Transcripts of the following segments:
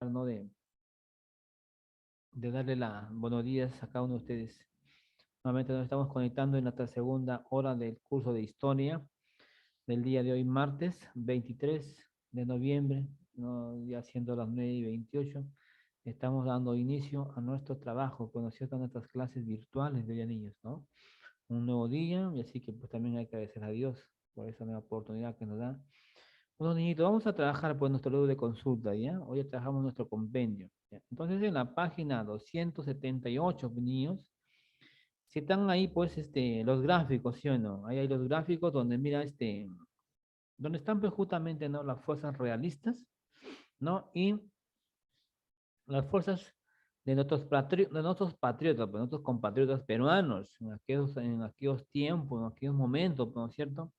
¿no? De darle la buenos días a cada uno de ustedes. Nuevamente nos estamos conectando en nuestra segunda hora del curso de historia del día de hoy, martes 23 de noviembre, ¿no? Ya siendo las 9:28. Estamos dando inicio a nuestro trabajo, con ciertas nuestras clases virtuales de ya niños, ¿no? Un nuevo día, y así que pues también hay que agradecer a Dios por esa nueva oportunidad que nos da. Bueno, niñitos, vamos a trabajar por nuestro libro de consulta, ¿ya? Hoy ya trabajamos nuestro compendio, ¿ya? Entonces, en la página 278, niños, si están ahí, pues, los gráficos, ¿sí o no? Ahí hay los gráficos donde, mira, donde están, pues, justamente, ¿no? Las fuerzas realistas, ¿no? Y las fuerzas de nuestros patriotas, pues, nuestros compatriotas peruanos, en aquellos tiempos, en aquellos momentos, ¿no es cierto?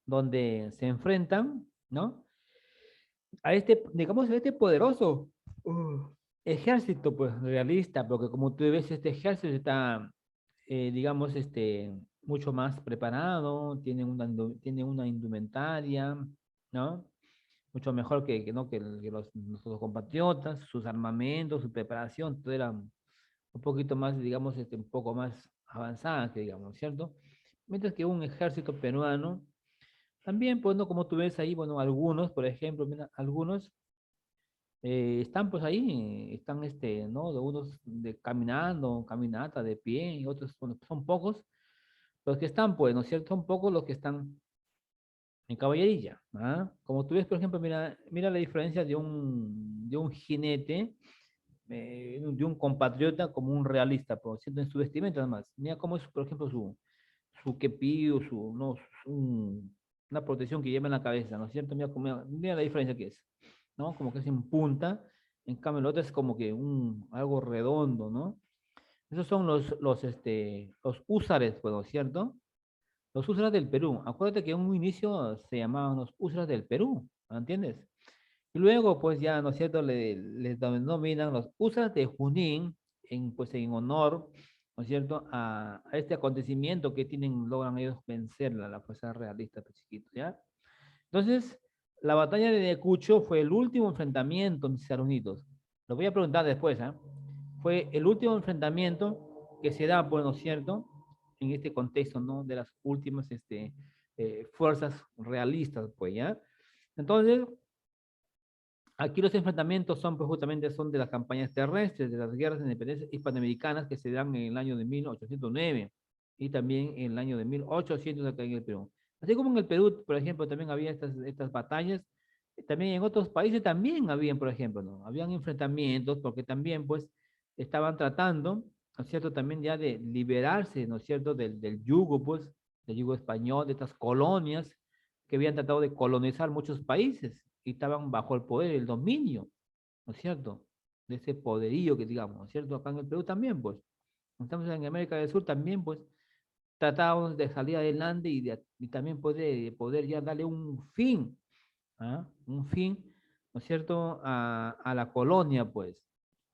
Donde se enfrentan, ¿no? A digamos, a este poderoso ejército, pues, realista, porque como tú ves, este ejército está, digamos, mucho más preparado, tiene una indumentaria, ¿no? Mucho mejor ¿no? que nuestros compatriotas, sus armamentos, su preparación, todo era un poquito más, digamos, un poco más avanzada, que digamos, ¿cierto? Mientras que un ejército peruano, también, pues, ¿no? Como tú ves ahí, bueno, algunos, por ejemplo, mira, algunos están pues ahí, están ¿no? De unos caminando, caminata, de pie, y otros, bueno, son pocos los que están, pues, ¿no es cierto? Son pocos los que están en caballerilla, ¿ah? Como tú ves, por ejemplo, mira la diferencia de un jinete, de un compatriota como un realista, por cierto, en su vestimenta, nada más. Mira cómo es, por ejemplo, su kepío, no, una protección que lleva en la cabeza, ¿no es cierto? Mira la diferencia que es, ¿no? Como que es en punta, en cambio el otro es como que algo redondo, ¿no? Esos son los húsares, pues, ¿no es cierto? Los húsares del Perú. Acuérdate que en un inicio se llamaban los húsares del Perú, ¿me entiendes? Y luego, pues ya, ¿no es cierto?, les denominan los húsares de Junín, pues en honor, ¿no es cierto?, a este acontecimiento que logran ellos vencer la fuerza realista, pues, chiquitos, ¿ya? Entonces, la batalla de Ayacucho fue el último enfrentamiento, mis Unidos. Lo voy a preguntar después, ¿ah? Fue el último enfrentamiento que se da, pues, ¿no es cierto?, en este contexto, ¿no?, de las últimas fuerzas realistas, pues, ¿ya? Entonces, aquí los enfrentamientos son, pues, justamente son de las campañas terrestres, de las guerras de independencia hispanoamericanas que se dan en el año de 1809 y también en el año de 1800 acá en el Perú. Así como en el Perú, por ejemplo, también había estas batallas, también en otros países también habían, por ejemplo, ¿no? Habían enfrentamientos porque también, pues, estaban tratando, ¿no es cierto?, también ya de liberarse, ¿no es cierto?, del yugo, pues, del yugo español, de estas colonias que habían tratado de colonizar muchos países y estaban bajo el poder, el dominio, ¿no es cierto? De ese poderío que digamos, ¿no es cierto? Acá en el Perú también, pues. Estamos en América del Sur también, pues, tratábamos de salir adelante y también poder ya darle un fin, ¿ah? Un fin, ¿no es cierto?, a la colonia, pues,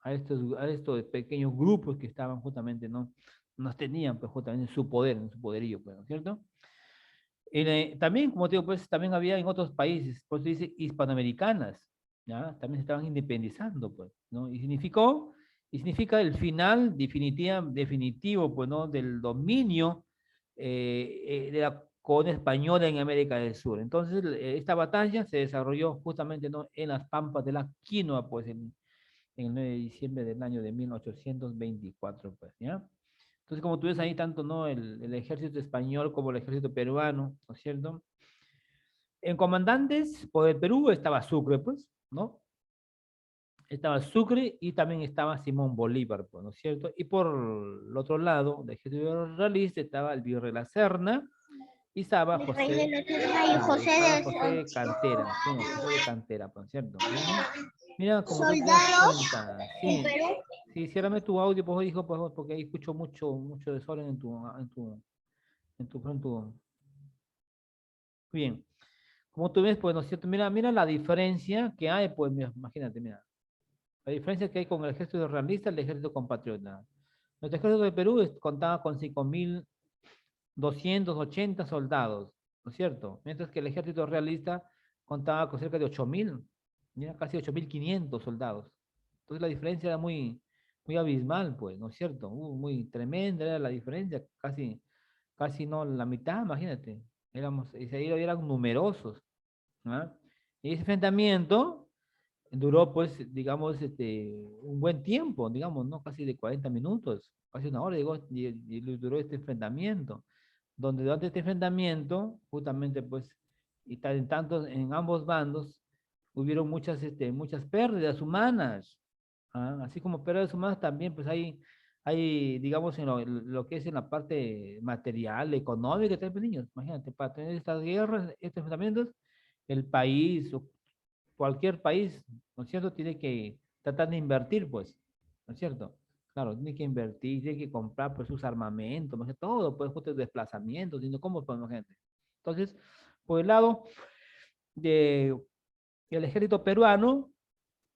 a estos pequeños grupos que estaban justamente, ¿no? Nos tenían, pues, justamente en su poder, en su poderío, pues, ¿no es cierto? También, como te digo, pues también había en otros países, pues dice hispanoamericanas, ¿ya? También se estaban independizando, pues, ¿no? Y significa el final definitivo, pues, ¿no? Del dominio de la corona española en América del Sur. Entonces, esta batalla se desarrolló justamente, ¿no?, en las pampas de la Quinoa, pues, en el 9 de diciembre del año de 1824, pues, ¿ya? Entonces, como tú ves ahí, tanto ¿no? el ejército español como el ejército peruano, ¿no es cierto? En comandantes por el Perú estaba Sucre, pues, ¿no? Estaba Sucre y también estaba Simón Bolívar, pues, ¿no es cierto? Y por el otro lado, del ejército realista, estaba el virrey La Serna y estaba José, claro, y estaba José Cantera, ¿sí? ¿No? José de Cantera, por cierto. Mira, mira, como tú te das Soldados cuenta, en sí. Perú. Sí, ciérrame tu audio, por favor, hijo, por favor, porque ahí escucho mucho desorden en tu. Bien. Como tú ves, pues, ¿no es cierto? Mira la diferencia que hay, pues, mira, imagínate, mira. La diferencia que hay con el ejército realista y el ejército compatriota. Nuestro ejército de Perú contaba con 5.280 soldados, ¿no es cierto? Mientras que el ejército realista contaba con cerca de 8.000. ya casi 8.500 soldados. Entonces la diferencia era muy, muy abismal, pues, ¿no es cierto? Muy tremenda era la diferencia, casi no la mitad, imagínate. Eran numerosos, ¿ah? Y ese enfrentamiento duró, pues, digamos, un buen tiempo, digamos, ¿no? Casi de 40 minutos, casi una hora y duró este enfrentamiento, donde durante este enfrentamiento, justamente, pues, tanto en ambos bandos, hubieron muchas pérdidas humanas, ¿ah? Así como pérdidas humanas también, pues, hay digamos, en lo que es en la parte material, económica, también, niños, imagínate, para tener estas guerras, estos enfrentamientos, el país o cualquier país, ¿no es cierto?, tiene que tratar de invertir, pues, ¿no es cierto? Claro, tiene que invertir, tiene que comprar, pues, sus armamentos, más que todo, pues, justo desplazamientos, sino cómo ponemos gente. Entonces, por el lado de el ejército peruano,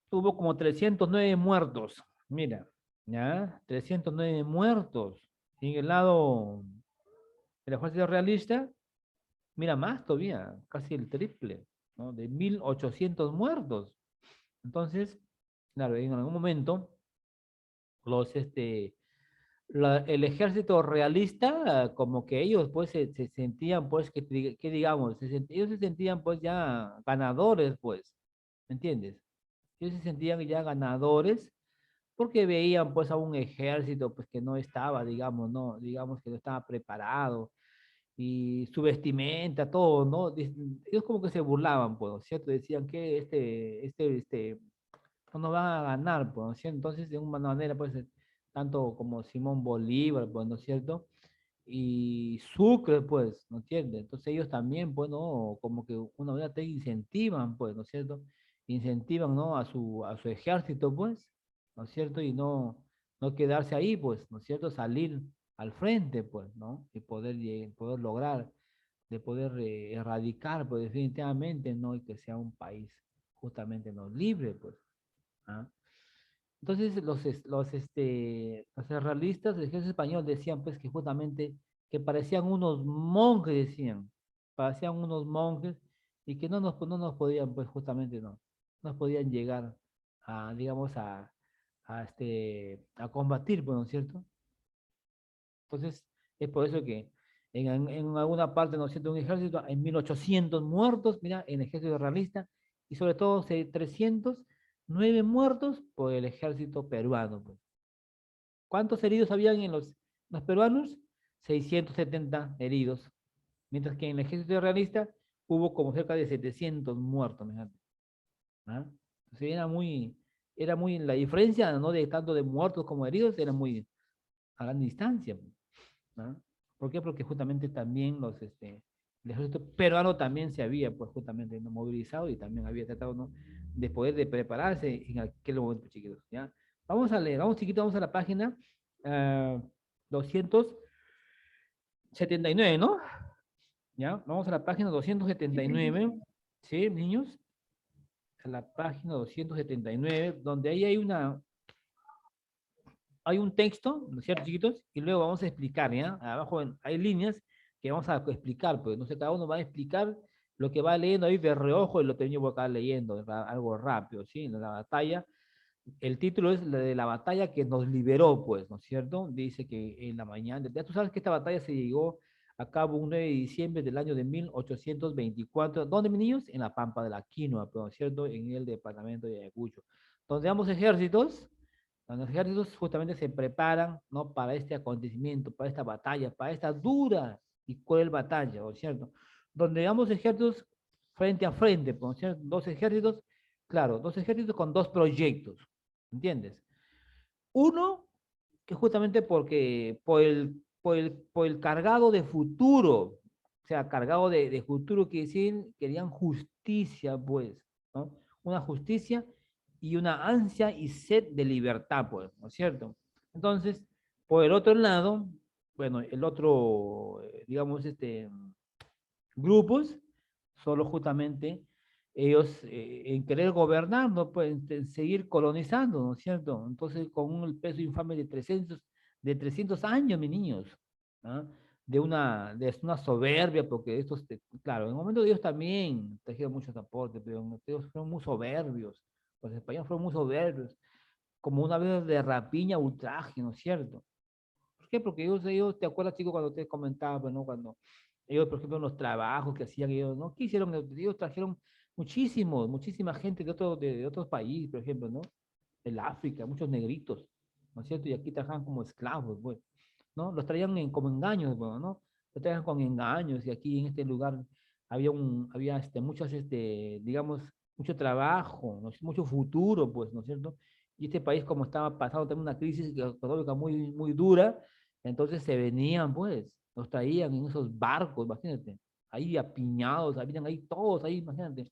tuvo como 309 muertos, mira, ¿ya? 309 muertos. Y en el lado del ejército realista, mira más todavía, casi el triple, ¿no? De 1.800 muertos. Entonces, claro, en algún momento, los, el ejército realista, como que ellos pues se sentían pues, que digamos, ellos se sentían pues ya ganadores pues, ¿me entiendes? Ellos se sentían ya ganadores porque veían pues a un ejército pues que no estaba, digamos, no, digamos que no estaba preparado y su vestimenta, todo, ¿no? Ellos como que se burlaban, pues, ¿cierto? Decían que no nos van a ganar, pues, ¿no es cierto? Entonces, de una manera, pues, tanto como Simón Bolívar, pues, ¿no es cierto? Y Sucre, pues, ¿no entiendes? Entonces ellos también, pues, ¿no? Como que una manera te incentivan, pues, ¿no es cierto? Incentivan, ¿no? A su ejército, pues, ¿no es cierto? Y no quedarse ahí, pues, ¿no es cierto? Salir al frente, pues, ¿no? Y poder lograr, de poder erradicar, pues, definitivamente, ¿no? Y que sea un país justamente, ¿no? Libre, pues. ¿Ah? Entonces los realistas del ejército español decían pues que justamente que parecían unos monjes, decían, parecían unos monjes y que no nos podían pues justamente no nos podían llegar a, digamos, a combatir, pues, ¿no es cierto? Entonces es por eso que en alguna parte, ¿no es cierto?, un ejército hay 1.800 muertos, mira, en el ejército realista, y sobre todo 309 muertos por el ejército peruano, pues. ¿Cuántos heridos habían en los peruanos? 670 heridos, mientras que en el ejército realista hubo como cerca de 700 muertos, fíjate, ¿ah? Entonces era muy, la diferencia, ¿no?, de tanto de muertos como heridos, era muy a gran distancia, ¿no? ¿Por qué? Porque justamente también el ejército peruano también se había, pues, justamente, ¿no?, movilizado y también había tratado, ¿no?, de poder de prepararse en aquel momento, chiquitos, ¿ya? Vamos a leer, vamos, chiquitos, vamos a la página 279, ¿no? ¿Ya? Vamos a la página 279, ¿sí, niños? A la página 279, donde ahí hay un texto, ¿no es cierto, chiquitos? Y luego vamos a explicar, ¿ya? Abajo hay líneas que vamos a explicar, pues, no sé, cada uno va a explicar lo que va leyendo ahí de reojo y lo tengo acá leyendo, algo rápido, ¿sí? La batalla, el título es la de la batalla que nos liberó, pues, ¿no es cierto? Dice que en la mañana, ya tú sabes que esta batalla se llegó a cabo un 9 de diciembre del año de 1824, ¿dónde, mis niños? En la Pampa de la Quinoa, pues, ¿no es cierto? En el departamento de Ayacucho, donde ambos ejércitos, los ejércitos justamente se preparan, ¿no?, para este acontecimiento, para esta batalla, para esta dura y cruel batalla, ¿no es cierto? Donde ambos ejércitos frente a frente, ¿no es cierto? Dos ejércitos, claro, dos ejércitos con dos proyectos, ¿entiendes? Uno, que justamente porque por el cargado de futuro, o sea, cargado de futuro, que decir, querían justicia, pues, ¿no? Una justicia y una ansia y sed de libertad, pues, ¿no es cierto? Entonces, por el otro lado, bueno, el otro, digamos, grupos, solo justamente ellos en querer gobernar, no pueden seguir colonizando, ¿no es cierto? Entonces, con un peso infame de 300 años, mis niños, ¿ah? de una soberbia, porque estos, claro, en el momento de ellos también trajeron muchos aportes, pero ellos fueron muy soberbios, los españoles fueron muy soberbios, como una vez de rapiña, ultraje, ¿no es cierto? ¿Por qué? Porque ellos, ¿te acuerdas, chico, cuando te comentaba, pues, ¿no? Cuando ellos, por ejemplo, en los trabajos que hacían ellos, ¿no? ¿Qué hicieron? Ellos trajeron muchísima gente de otros países, por ejemplo, ¿no? Del África, muchos negritos, ¿no es cierto? Y aquí trabajaban como esclavos, pues, ¿no? Los traían como engaños, bueno, ¿no? Los traían con engaños y aquí en este lugar había muchos, digamos, mucho trabajo, ¿no? Mucho futuro, pues, ¿no es cierto? Y este país como estaba pasando también una crisis económica muy dura, entonces se venían, pues, los traían en esos barcos, imagínate, ahí apiñados, habían ahí todos, ahí, imagínate,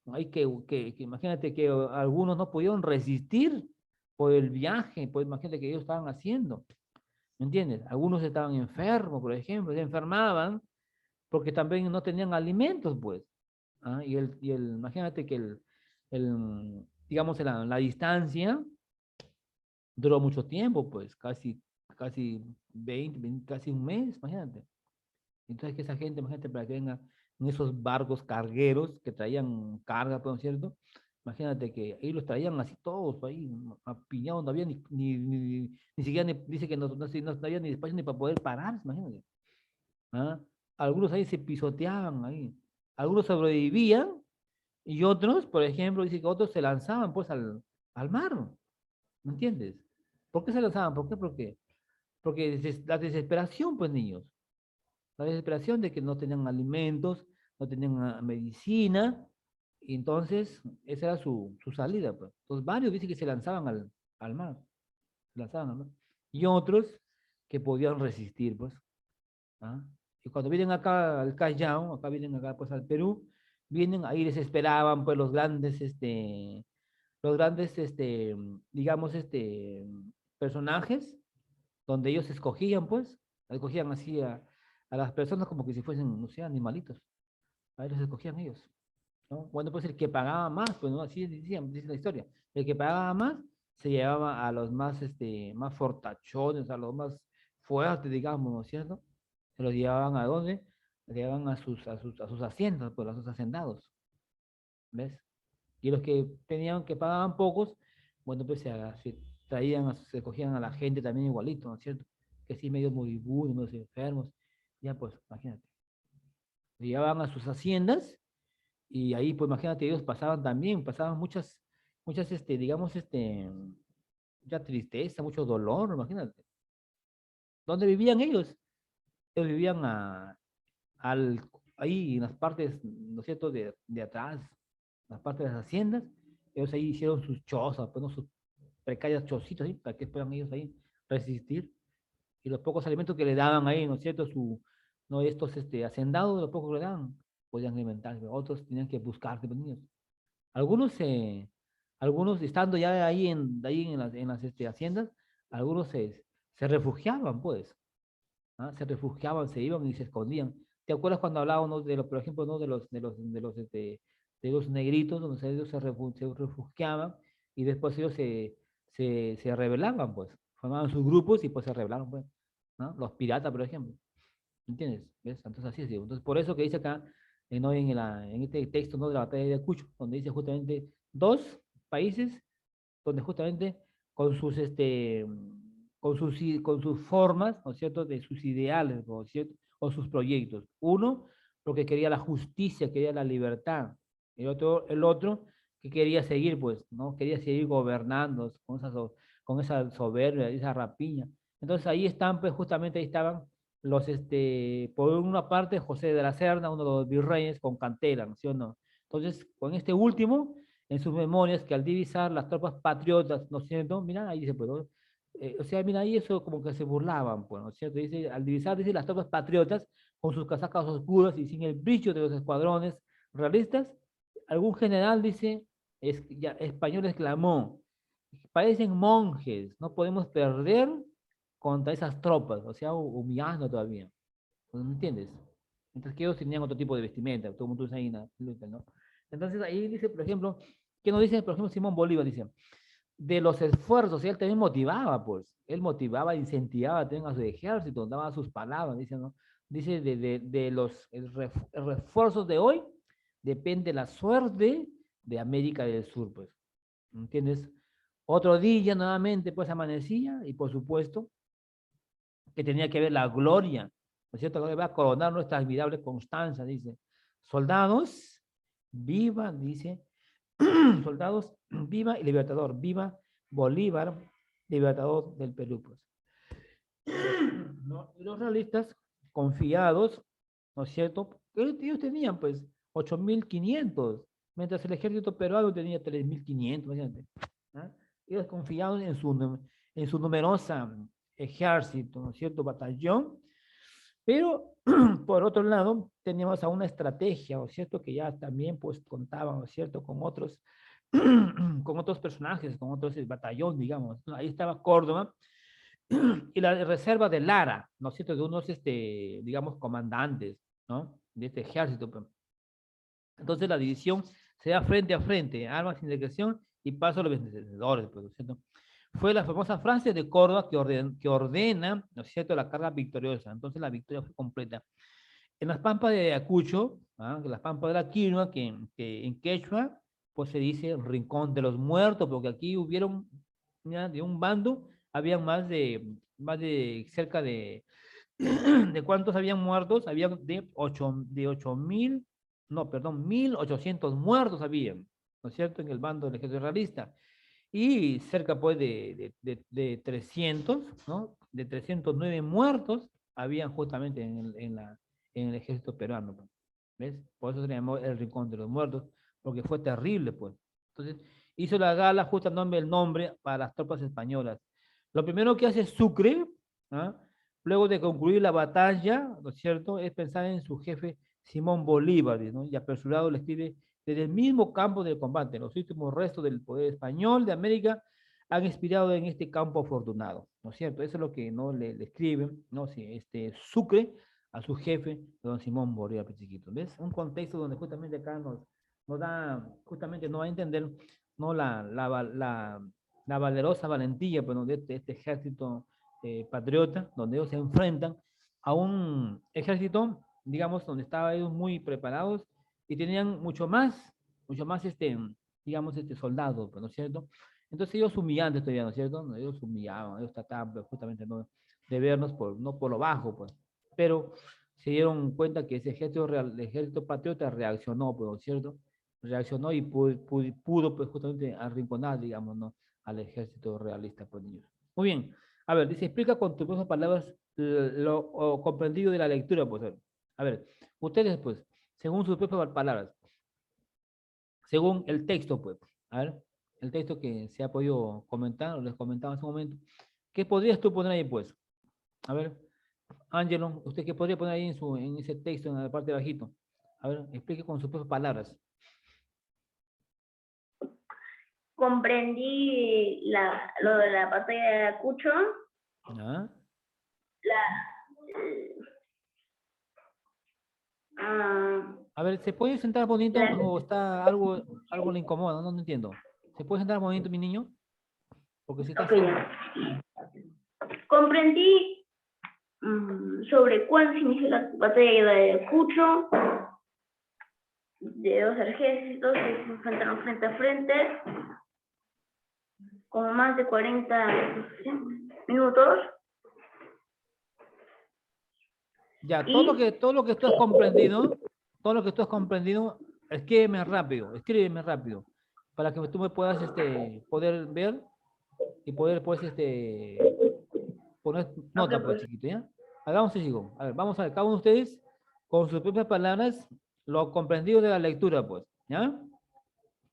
hay que imagínate que algunos no pudieron resistir por el viaje, pues imagínate que ellos estaban haciendo, ¿me entiendes? Algunos estaban enfermos, por ejemplo, se enfermaban porque también no tenían alimentos, pues. ¿Ah? Imagínate que digamos, la distancia duró mucho tiempo, pues, casi 20, casi un mes, imagínate. Entonces, que esa gente, imagínate, para que venga en esos barcos cargueros que traían carga, pues, ¿no es cierto? Imagínate que ahí los traían así todos, ahí, apiñados, no había ni siquiera, dice que no había ni espacio ni para poder parar, imagínate. ¿Ah? Algunos ahí se pisoteaban ahí. Algunos sobrevivían y otros, por ejemplo, dice que otros se lanzaban pues al mar, ¿me entiendes? ¿Por qué se lanzaban? ¿Por qué? Porque la desesperación, pues niños, la desesperación de que no tenían alimentos, no tenían medicina, y entonces esa era su salida, pues. Entonces varios dicen que se lanzaban al mar, se lanzaban al mar. Y otros que podían resistir, pues. ¿Ah? Y cuando vienen acá al Callao, acá vienen acá pues al Perú, vienen, ahí les esperaban pues los grandes, digamos, personajes, donde ellos escogían así a las personas como que si fuesen, no sé, animalitos, ahí los escogían ellos, ¿no? Bueno, pues el que pagaba más, pues, ¿no? Así decían, dice la historia, el que pagaba más se llevaba a los más, más fortachones, a los más fuertes, digamos, ¿no es cierto? Se los llevaban ¿a dónde? Se llevaban a sus haciendas, pues, a sus hacendados, ¿ves? Y los que tenían, que pagaban pocos, bueno, pues se traían, se cogían a la gente también igualito, ¿no es cierto? Que sí, medio moribundos, medio enfermos, ya pues, imagínate. Se llevaban a sus haciendas y ahí, pues, imagínate, ellos pasaban muchas, digamos, mucha tristeza, mucho dolor, imagínate. ¿Dónde vivían ellos? Ellos vivían al, ahí en las partes, ¿no es cierto?, de atrás, las partes de las haciendas, ellos ahí hicieron sus chozas, pues, ¿no? Sus precarias chocitas, ¿sí? Para que puedan ellos ahí resistir. Y los pocos alimentos que le daban ahí, ¿no es cierto?, no, estos hacendados, los pocos que le daban, podían alimentarse, otros tenían que buscarse, pues, niños. Algunos, algunos estando ya ahí en las haciendas, algunos se refugiaban, pues. ¿Ah? Se refugiaban, se iban y se escondían. ¿Te acuerdas cuando hablábamos de los, por ejemplo, ¿no? de los negritos, donde ellos se refugiaban y después ellos se rebelaban, pues, formaban sus grupos y pues se rebelaron, pues, ¿no? Los piratas, por ejemplo, ¿entiendes? ¿Ves? Entonces así es, digo. Entonces por eso que dice acá, ¿no? en este texto, ¿no? De la batalla de Ayacucho, donde dice justamente dos países donde justamente con sus, con sus formas, ¿no es cierto?, de sus ideales, ¿no es cierto?, o sus proyectos. Uno, porque quería la justicia, quería la libertad. El otro que quería seguir, pues, ¿no? Quería seguir gobernando con esa soberbia, esa rapiña. Entonces ahí están, pues, justamente ahí estaban por una parte, José de la Serna, uno de los virreyes, con Cantera, ¿no es cierto? Entonces, con este último, en sus memorias, que al divisar las tropas patriotas, ¿no es cierto? Mira, ahí dice, pues, ¿no? O sea, mira, ahí eso como que se burlaban, pues, ¿no es cierto? Dice, al divisar, dice, las tropas patriotas, con sus casacas oscuras y sin el brillo de los escuadrones realistas, algún general, dice, español exclamó, parecen monjes, no podemos perder contra esas tropas, o sea, humillando todavía, ¿no entiendes? Mientras que ellos tenían otro tipo de vestimenta, todo el mundo usa ahí, ¿no? Entonces ahí dice, por ejemplo, ¿qué nos dice, por ejemplo, Simón Bolívar? Dice, de los esfuerzos, y él también motivaba, pues, él motivaba, incentivaba también a su ejército, daba sus palabras, dice, ¿no? Dice de los refuerzos de hoy, depende la suerte de América del Sur, pues. ¿Entiendes? Otro día nuevamente, pues amanecía y por supuesto que tenía que ver la gloria, ¿no es cierto? Que va a coronar nuestra admirable constancia, dice. Soldados, viva, dice, soldados, viva y libertador, viva Bolívar, libertador del Perú, pues. ¿No? Y los realistas, confiados, ¿no es cierto? Ellos tenían, pues, 8.500, mientras el ejército peruano tenía 3.500, imagínate. ¿Ah? Ellos confiaban en su numerosa ejército, ¿no es cierto?, batallón, pero por otro lado teníamos a una estrategia, ¿no es cierto?, que ya también pues contaban, ¿no es cierto?, con otros personajes, con otros batallón, digamos. Ahí estaba Córdoba y la reserva de Lara, ¿no es cierto?, de unos, digamos, comandantes, ¿no?, de este ejército. Entonces la división se da frente a frente, armas sin decreción y paso a los vencedores, pues, ¿no es cierto? Fue la famosa Francia de Córdoba que ordena, ¿no es cierto?, la carga victoriosa. Entonces la victoria fue completa. En las pampas de Ayacucho, ¿ah?, las pampas de la Quinoa, que en quechua, pues se dice rincón de los muertos, porque aquí hubieron, ya, de un bando, había más de cerca de, ¿de cuántos habían muertos? Había de 8.000, no, perdón, 1.800 muertos habían, ¿no es cierto?, en el bando del ejército realista. Y cerca, pues, de 300, ¿no? De 309 muertos habían justamente en el ejército peruano, pues. ¿Ves? Por eso se llamó el Rincón de los Muertos, porque fue terrible, pues. Entonces, hizo la gala justo el nombre para las tropas españolas. Lo primero que hace Sucre, ¿ah?, luego de concluir la batalla, ¿no es cierto?, es pensar en su jefe Simón Bolívar, ¿no? Y apresurado le escribe: desde el mismo campo del combate, los últimos restos del poder español de América han inspirado en este campo afortunado, ¿no es cierto? Eso es lo que no le escriben, ¿no? Sí, Sucre a su jefe, don Simón Bolívar, chiquito. ¿Ves? Un contexto donde justamente acá nos da, justamente nos va a entender, ¿no?, la valerosa valentía, pues, ¿no?, de este ejército patriota, donde ellos se enfrentan a un ejército, digamos, donde estaban ellos muy preparados y tenían mucho más, digamos, soldados, ¿no es cierto? Entonces ellos humillaban todavía, ¿no es cierto? Ellos humillaban, ellos trataban, pues, justamente, ¿no?, de vernos no por lo bajo, pues, pero se dieron cuenta que ese ejército, el ejército patriota reaccionó, pues, ¿no es cierto? Reaccionó y pudo, pues, justamente arrinconar, digamos, ¿no?, al ejército realista, pues, niños. Muy bien, a ver, dice, explica con tus propias palabras lo comprendido de la lectura, pues. A ver, ustedes, pues, según sus propias palabras, según el texto, pues, a ver, el texto que se ha podido comentar, o les comentaba hace un momento, ¿qué podrías tú poner ahí, pues? A ver, Ángelo, ¿usted qué podría poner ahí en ese texto, en la parte de bajito? A ver, explique con sus propias palabras. Comprendí lo de la batalla de Ayacucho, ¿Ah? la, ah, A ver, ¿se puede sentar bonito la- o está algo le incomoda? No, no entiendo. ¿Se puede sentar bonito, mi niño? Porque si está ok, así. comprendí sobre cuándo se inició la batalla de Ayacucho, de dos ejércitos que se enfrentaron frente a frente, con más de 40 minutos. Ya, Y todo lo que tú has comprendido, escríbeme rápido, para que tú me puedas, poder ver y poder, pues, poner ok, nota, pues, pues chiquito, ¿ya? Hagamos así, hijo. A ver, vamos a ver, cada uno de ustedes, con sus propias palabras, lo comprendido de la lectura, pues, ¿ya?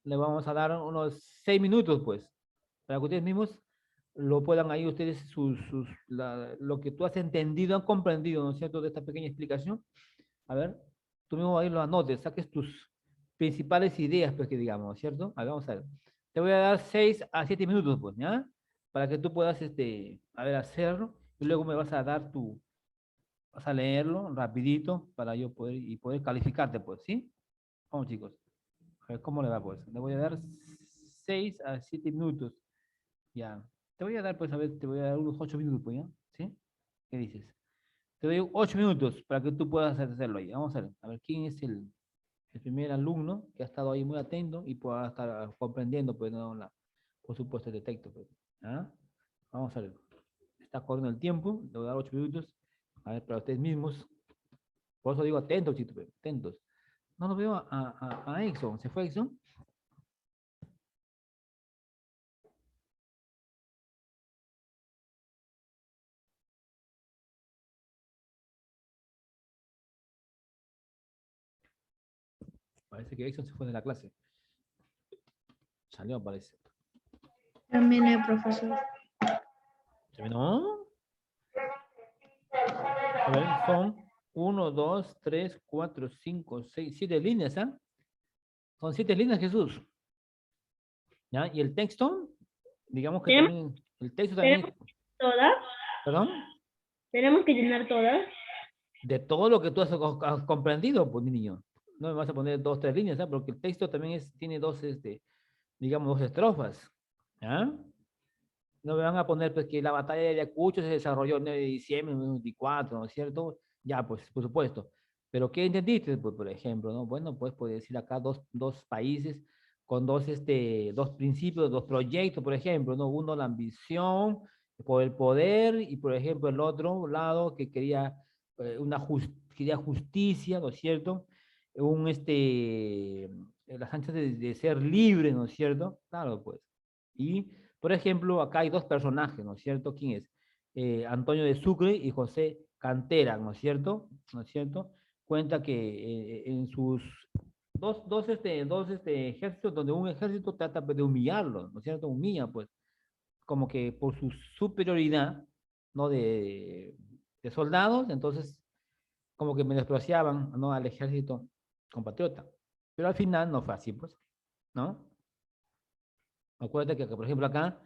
Le vamos a dar unos 6 minutos, pues, para que ustedes mismos lo puedan ahí, ustedes, lo que tú has entendido, han comprendido, ¿no es cierto?, de esta pequeña explicación. A ver, tú mismo ahí lo anotes, saques tus principales ideas, pues, que digamos, ¿cierto? A ver, vamos a ver. Te voy a dar 6 a 7 minutos, pues, ¿ya? Para que tú puedas, a ver, hacerlo, y luego me vas a dar vas a leerlo rapidito para yo poder calificarte, pues, ¿sí? Vamos, chicos. A ver cómo le va, pues. Le voy a dar 6 a 7 minutos. Ya. Te voy a dar, pues, a ver, te voy a dar unos 8 minutos, pues, ¿ya? ¿Sí? ¿Qué dices? Te doy 8 minutos para que tú puedas hacerlo ahí. Vamos a ver quién es el primer alumno que ha estado ahí muy atento y pueda estar comprendiendo, pues, no, por supuesto, el texto. Pues. ¿Ah? Vamos a ver. Está corriendo el tiempo, le voy a dar 8 minutos. A ver, para ustedes mismos. Por eso digo atentos, chicos, pues, atentos. No lo veo a Exxon. ¿Se fue Exxon? Parece que Exxon se fue de la clase. Salió, parece. Terminé, profesor. ¿Terminó? A ver, son 1, 2, 3, 4, 5, 6, 7 líneas, ¿ah? Son 7 líneas, Jesús. ¿Ya? Y el texto, digamos que ¿Tenemos- también, el texto también, ¿Todas? perdón, ¿Tenemos que llenar todas? de todo lo que tú has comprendido, pues, mi niño. No me vas a poner 2, 3 líneas, ¿ah? Porque el texto también tiene dos, digamos, 2 estrofas. ¿Ya? No me van a poner pues, que la batalla de Ayacucho se desarrolló el 9 de diciembre de 1924, ¿no es cierto? Ya, pues, por supuesto. Pero ¿qué entendiste? Pues, por ejemplo, ¿no? Bueno, pues puede decir acá dos países con dos principios, dos proyectos, por ejemplo, ¿no? Uno, la ambición por el poder y, por ejemplo, el otro lado que quería, quería justicia, ¿no es cierto? Las ansias de ser libre, ¿no es cierto? Claro, pues. Y por ejemplo, acá hay dos personajes, ¿no es cierto? ¿Quién es? Antonio de Sucre y José Cantera, ¿no es cierto? ¿No es cierto? Cuenta que en sus dos ejércitos, donde un ejército trata pues, de humillarlo, ¿no es cierto? Humilla, pues, como que por su superioridad, ¿no? De soldados, entonces, como que menospreciaban, ¿no? Al ejército compatriota. Pero al final no fue así, pues, ¿no? Acuérdate que, por ejemplo, acá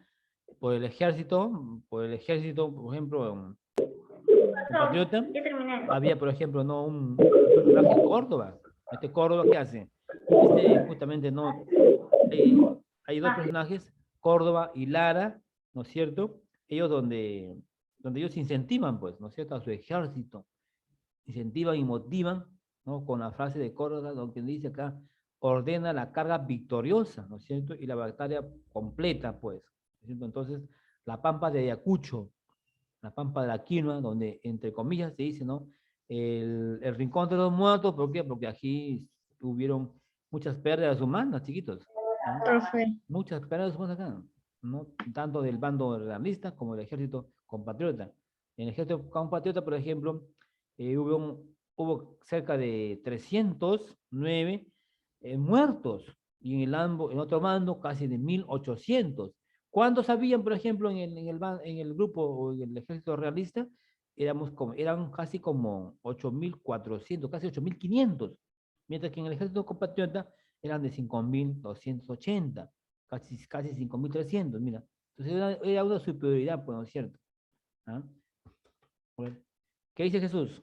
por el ejército, por ejemplo, compatriota, Ya terminé. había, por ejemplo, no un personaje Córdoba. Este Córdoba, ¿qué hace? Justamente, no, hay dos personajes, Córdoba y Lara, ¿no es cierto? Ellos donde ellos incentivan, pues, ¿no es cierto?, a su ejército, incentivan y motivan, ¿no? Con la frase de Córdoba, donde dice acá, ordena la carga victoriosa, ¿no es cierto? Y la batalla completa, pues. ¿No es cierto? Entonces, la pampa de Ayacucho, la pampa de la quinoa, donde, entre comillas, se dice, ¿no? El rincón de los muertos, ¿por qué? Porque aquí hubieron muchas pérdidas humanas, chiquitos. ¿No? Profe, Muchas pérdidas humanas acá, ¿no? Tanto del bando realista como del ejército compatriota. En el ejército compatriota, por ejemplo, hubo cerca de 309 muertos y en otro bando casi de 1800. ¿Cuántos habían, por ejemplo, en el grupo o en el ejército realista? Eran casi como 8.400, casi 8.500, mientras que en el ejército compatriota eran de 5.280, casi 5.300, mira. Entonces era una superioridad, pues, ¿no es cierto? ¿Ah? Bueno, ¿qué dice Jesús?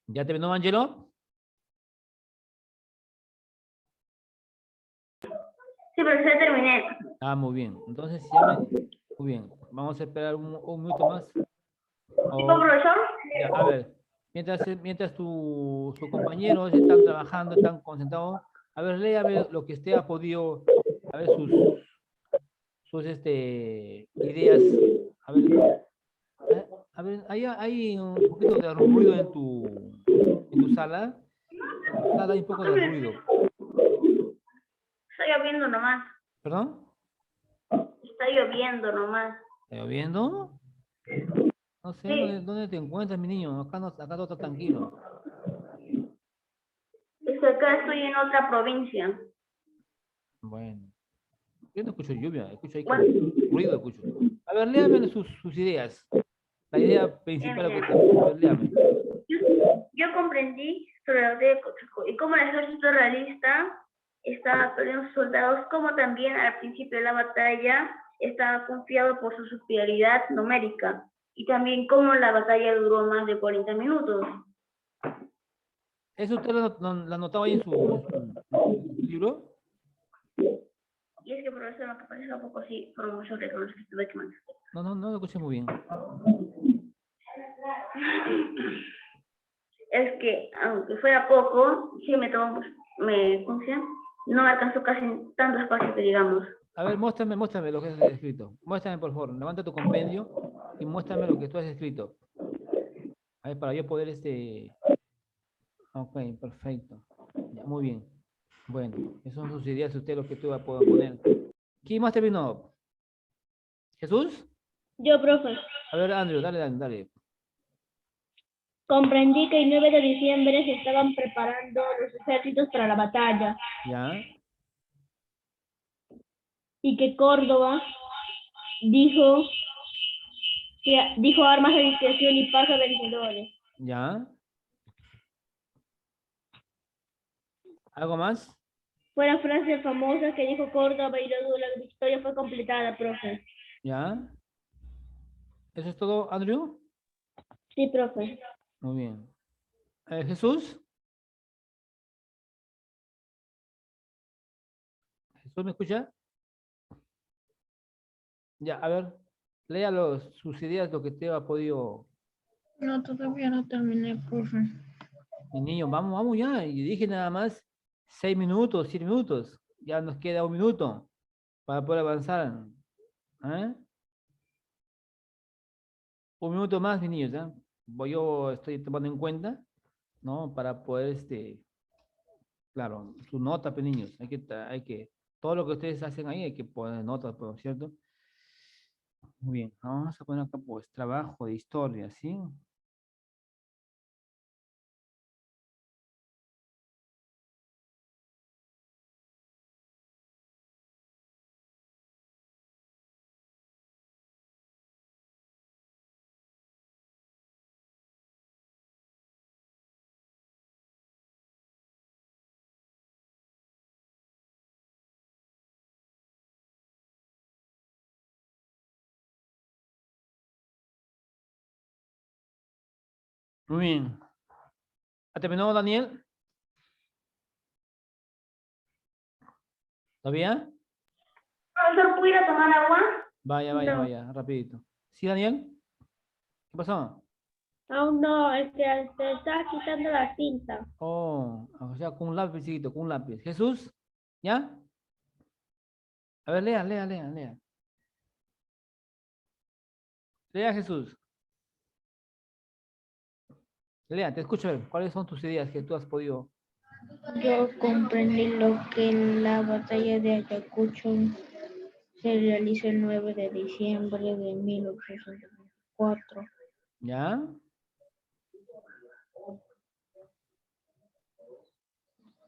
¿Ya terminó, Angelo? Sí, pero ya terminé. Ah, muy bien. Entonces, muy bien. Vamos a esperar un minuto más. ¿Tipo profesor? Ya, a ver, mientras sus compañeros están trabajando, están concentrados, a ver, léame lo que usted ha podido, a ver, sus ideas. A ver, a ver, hay un poquito de ruido en tu sala. En tu sala hay un poco de ruido. Está lloviendo nomás. ¿Perdón? Está lloviendo nomás. ¿Está lloviendo? No sé, Sí, ¿dónde te encuentras, mi niño? Acá todo está tranquilo. es que acá estoy en otra provincia. Bueno, yo no escucho lluvia, escucho ahí como Bueno, ruido, escucho. A ver, léame sus ideas. La idea principal que mira, usted, a ver, léame. yo comprendí sobre la batalla de Cochuco y cómo el ejército realista estaba perdiendo sus soldados, como también al principio de la batalla estaba confiado por su superioridad numérica y también cómo la batalla duró más de 40 minutos. ¿Eso usted lo anotaba ahí en su libro? Y es que profesor, lo que pasa es un poco así, por muchos recursos que tuve que mandar. No lo escuché muy bien. Es que, aunque fuera poco, sí me tomó, ¿cómo se llama? No me alcanzó casi tanto espacio que digamos. A ver, muéstrame lo que has escrito. Muéstrame, por favor. Levanta tu compendio y muéstrame lo que tú has escrito. A ver, para yo poder Ok, perfecto. Ya, muy bien. Bueno, esas son sus ideas, usted lo que tú va a poder poner. ¿Quién más terminó? ¿Jesús? Yo, profe. A ver, Andrew, dale. Comprendí que el 9 de diciembre se estaban preparando los ejércitos para la batalla ¿Ya? y que Córdoba dijo armas de discreción y paz a vencedores. ¿Ya? ¿Algo más? Fue la frase famosa que dijo Córdoba y luego la victoria fue completada, profe. ¿Ya? ¿Eso es todo, Andrew? Sí, profe. Muy bien. ¿Jesús? ¿Jesús me escucha? Ya, a ver, lea sus ideas, lo que te ha podido. No, todavía no terminé, profe. Mi niño, vamos ya. Y dije nada más 6 minutos, 7 minutos. Ya nos queda 1 minuto para poder avanzar. ¿Eh? 1 minuto más, mis niños, ¿ya? Yo estoy tomando en cuenta, ¿no? Para poder, claro, su nota, pues, niños. Todo lo que ustedes hacen ahí hay que poner notas, pues, ¿cierto? Muy bien, vamos a poner acá, pues, trabajo de historia, ¿sí? Muy bien. ¿Ha terminado, Daniel? ¿Todavía? Profesor, ¿puedo ir a tomar agua? No. Vaya, rapidito. ¿Sí, Daniel? ¿Qué pasó? Aún no, es que se está quitando la cinta. Oh, o sea, con un lápiz, chiquito, con un lápiz. ¿Jesús? ¿Ya? A ver, lea. Lea, Jesús. Lea, te escucho. A ver, ¿cuáles son tus ideas que tú has podido? Yo comprendí lo que la batalla de Ayacucho se realizó el 9 de diciembre de 1804 ¿Ya?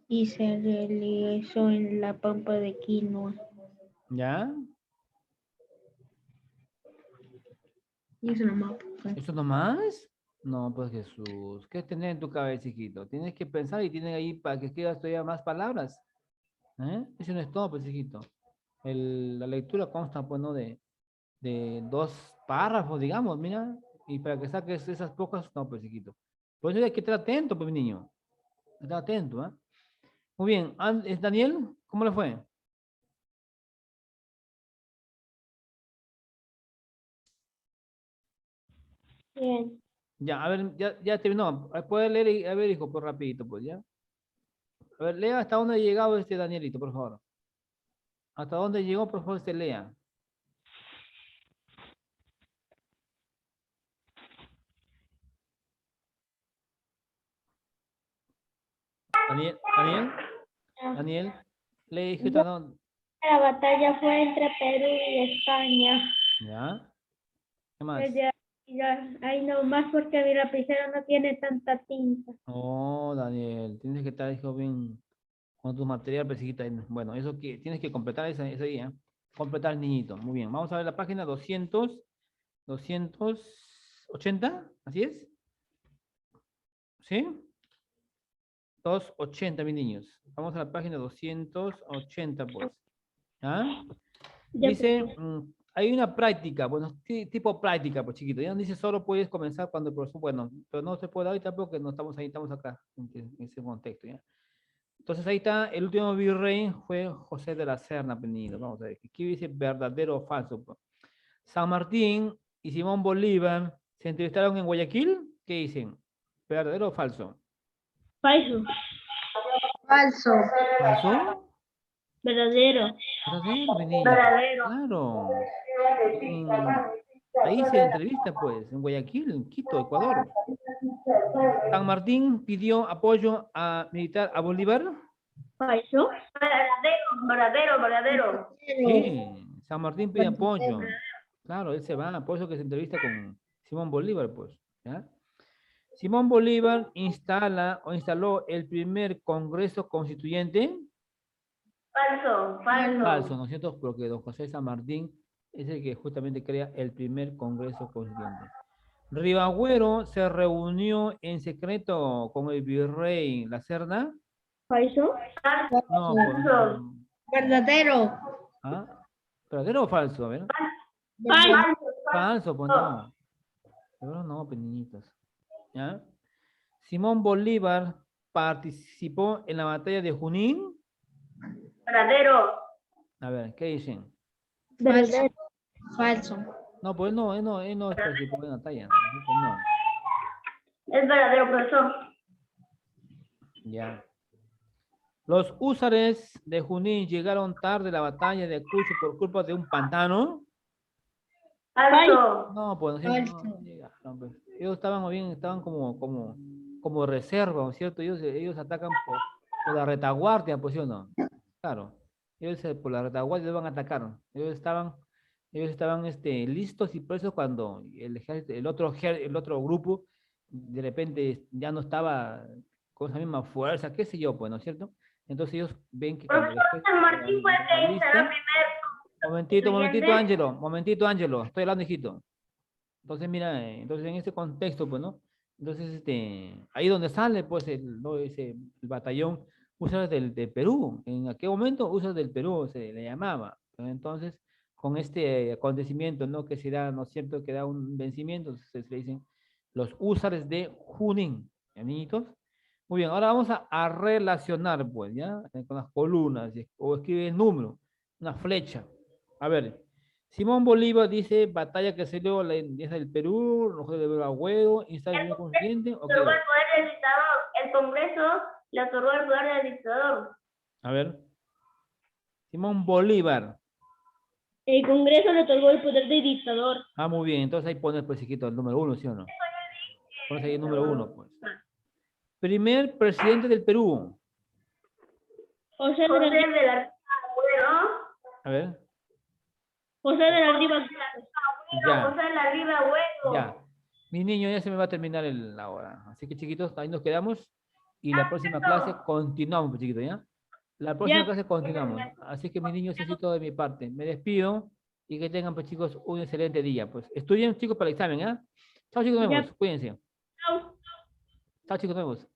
y se realizó en la Pampa de Quinoa. ¿Ya? Y eso nomás, profe. ¿Eso nomás? No, pues Jesús, ¿qué tenés en tu cabeza, chiquito? Tienes que pensar y tienes ahí para que escribas todavía más palabras. ¿Eh? Eso no es todo, pues, chiquito. La lectura consta, pues, ¿no? De 2 párrafos, digamos, mira, y para que saques esas pocas, no, pues, chiquito. Por eso hay que estar atento, pues, mi niño. Estar atento, ¿ah? Muy bien, ¿es Daniel? ¿Cómo le fue? Bien. Ya, a ver, ya terminó. Puede leer, a ver, hijo, pues, rapidito, pues, ¿ya? A ver, lea hasta dónde ha llegado este Danielito, por favor. Hasta dónde llegó, por favor, lea. Daniel, lee, hijo, hasta dónde. La batalla fue entre Perú y España. ¿Ya? ¿Qué más? Ahí nomás porque mi lapicero no tiene tanta tinta. Oh, Daniel, tienes que estar, hijo, bien con tu material, pues, hijita. Bueno, eso que tienes que completar ese día. Completar, niñito. Muy bien. Vamos a ver la página 280, ¿así es? ¿Sí? 280, mis niños. Vamos a la página 280, pues. ¿Ah? Ya, Dice, hay una práctica, bueno, tipo práctica, pues chiquito. Ya no dice solo puedes comenzar cuando el profesor, bueno, pero no se puede ahorita porque no estamos ahí, estamos acá, en ese contexto, ¿ya? Entonces ahí está, el último virrey fue José de la Serna Penido. Vamos a ver, ¿qué dice verdadero o falso? Pues? San Martín y Simón Bolívar se entrevistaron en Guayaquil. ¿Qué dicen? ¿Verdadero o falso? Falso. Falso. ¿Falso? Verdadero. Verdadero, mi niño. Verdadero. Claro. Ahí se entrevista, pues, en Guayaquil, en Quito, Ecuador. San Martín pidió apoyo a militar a Bolívar. Falso. Verdadero. Sí, San Martín pide apoyo. Claro, él se va, por eso que se entrevista con Simón Bolívar, pues. ¿Ya? Simón Bolívar instala o instaló el primer Congreso Constituyente. Falso, ¿no es cierto? Porque don José San Martín es el que justamente crea el primer Congreso Constituyente. Ribagüero se reunió en secreto con el virrey La Serna. Falso. No, pues no. Verdadero. ¿Ah? ¿Verdadero o falso? A ver. Falso. Falso, pues no. Pero no, pues niñitos. ¿Ya? Simón Bolívar participó en la batalla de Junín. Verdadero. A ver, ¿qué dicen? Falso. Falso. No, pues no, él no participó en la batalla. Pues no. Es verdadero, profesor. Ya. Los húsares de Junín llegaron tarde a la batalla de Ayacucho por culpa de un pantano. Falso. No, pues no llegaron, pues. Ellos estaban bien, estaban como reserva, ¿no es cierto? Ellos atacan por la retaguardia, pues, ¿sí o no? Claro. Ellos por la retaguardia van a atacar. Ellos estaban listos y por eso cuando el ejército, el otro grupo de repente ya no estaba con esa misma fuerza, qué sé yo, pues, ¿no es cierto? Entonces ellos ven que cuando el Profesor, ejército San Martín fue el está que instaló el listo. primer Momentito, Ángelo, estoy hablando, hijito. Entonces, mira, entonces en ese contexto, pues, ¿no? Entonces, ahí donde sale, pues, el batallón USA del Perú. En aquel momento, USA del Perú se le llamaba. Entonces, con este acontecimiento, ¿no? Que se da, ¿no es cierto? Que da un vencimiento, entonces se le dicen los húsares de Junín, ¿ya, niñitos? Muy bien, ahora vamos a relacionar, pues, ¿ya? Con las columnas, o escribe el número, una flecha. A ver, Simón Bolívar dice, batalla que se dio la independencia del Perú, Rogelio de Veragüero, instala el primer constituyente, ok. otorgó el poder del dictador. El Congreso le otorgó el poder del dictador. A ver. Simón Bolívar. El Congreso le otorgó el poder de dictador. Ah, muy bien, entonces ahí pones, pues, chiquito, el número 1, ¿sí o no? Pones ahí el número 1, pues. Primer presidente del Perú. José de José la de la Agüero. A ver, José de la Riva. ya, José de la Riva Agüero. ya. Mi niño, ya se me va a terminar la hora. Así que, chiquitos, ahí nos quedamos. Y la próxima clase continuamos, pues, chiquito, ¿ya? La próxima Ya. clase continuamos. Así que, mis niños, eso es todo de mi parte. Me despido y que tengan, pues, chicos, un excelente día. Pues, estudien, chicos, para el examen, ¿ya? Chao, chicos, nos Ya. vemos. Cuídense. Chao. Chao, chicos, nos vemos.